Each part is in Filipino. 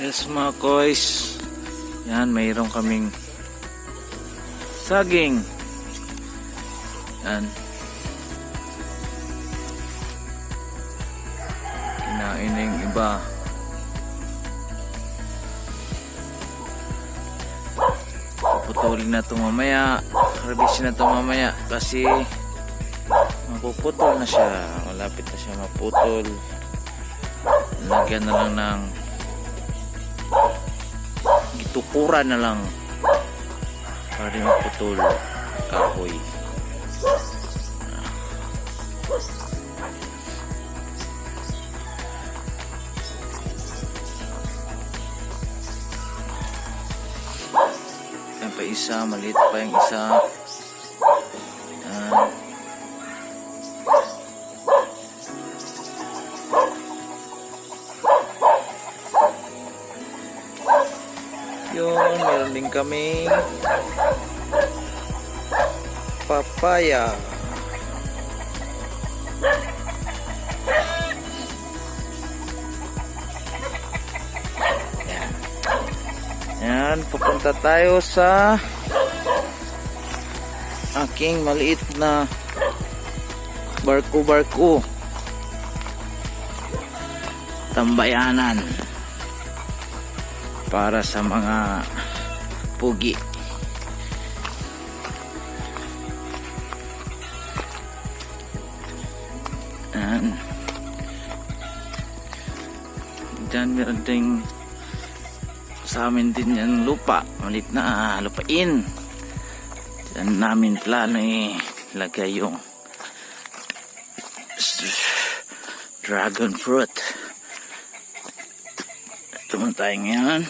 Yes mga koys, yan mayroon kaming saging. Yan, kinain na yung iba. Puputulin na ito mamaya, revision na ito mamaya kasi mapuputol na siya, malapit na siya maputol. Lagyan na lang ng gitukuran na lang para di maputol kahoy. Yan pa isa, maliit pa yung isa. Yun, meron din kami papaya. Yan, pupunta tayo sa aking maliit na barko-barko tambayanan para sa mga pugi. Yan. Diyan meron ding sa amin din yung lupa, malit na lupain. Diyan namin plano ilagay yung dragon fruit. Ito muna tayo ngayon.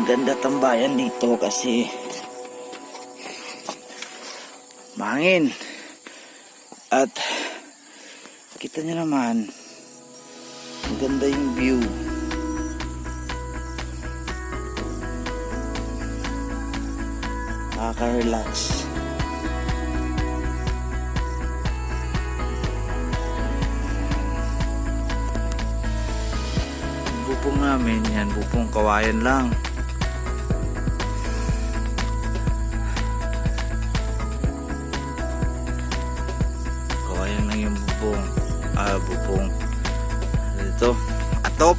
Ganda tambayan dito kasi mahangin at kita nyo naman maganda yung view. Nakaka-relax. Bupong namin yan, bupong kawayan lang. Kawayan lang yung bubong. Bubong. Dito, atop.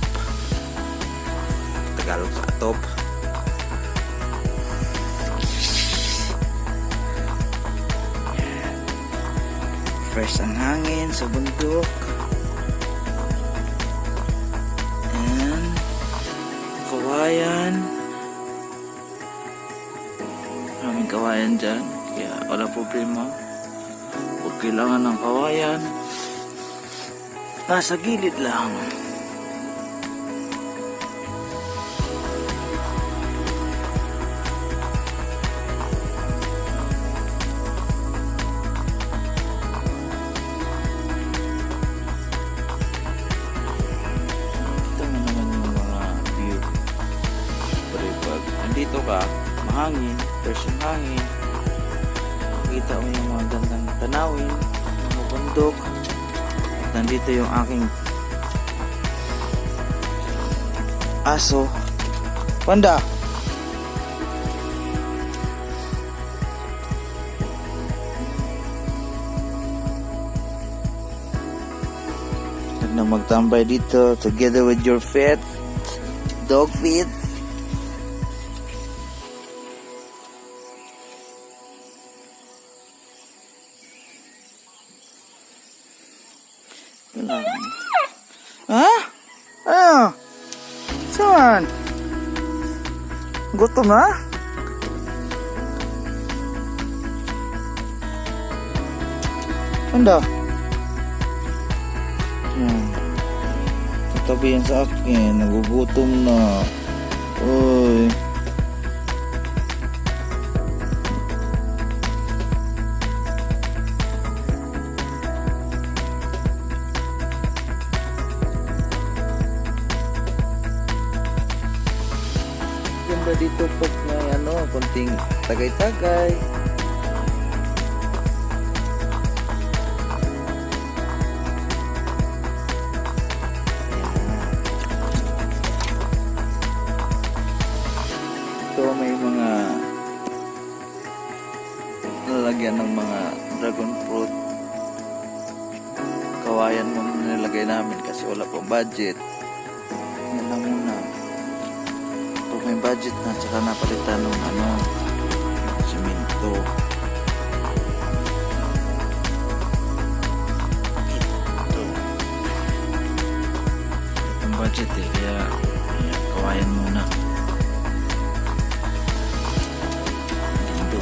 Tagalog sa atop. Fresh ang hangin sa bundok. Ayan. Kawayan. Maraming kawayan dyan. Kaya wala problema. Huwag kailangan ng kawayan. Nasa gilid lang. Dito ka, mahangin, fresh yung hangin, makita mo yung mga gandang tanawin, mga bundok. At nandito yung aking aso, Panda. Huwag na magtambay dito together with your pet, dog feet. Ha? Ano? Saan? Gutom na? Panda? Tatabi yan sa akin. Nagugutom na. Uy. Ganda dito pag may konting tagay-tagay. Ito may mga lalagyan ng mga dragon fruit. Kawayan mo nilagay namin kasi wala pang budget. Yan lang muna. May budget na, tsaka napalitan ng simento. Itong budget kaya kawayan muna. Ito.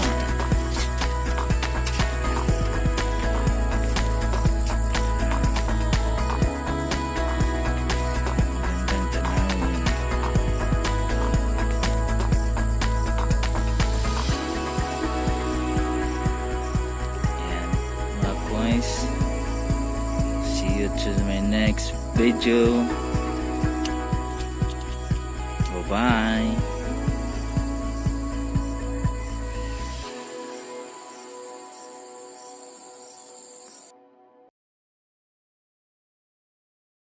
See you to my next video. Bye bye.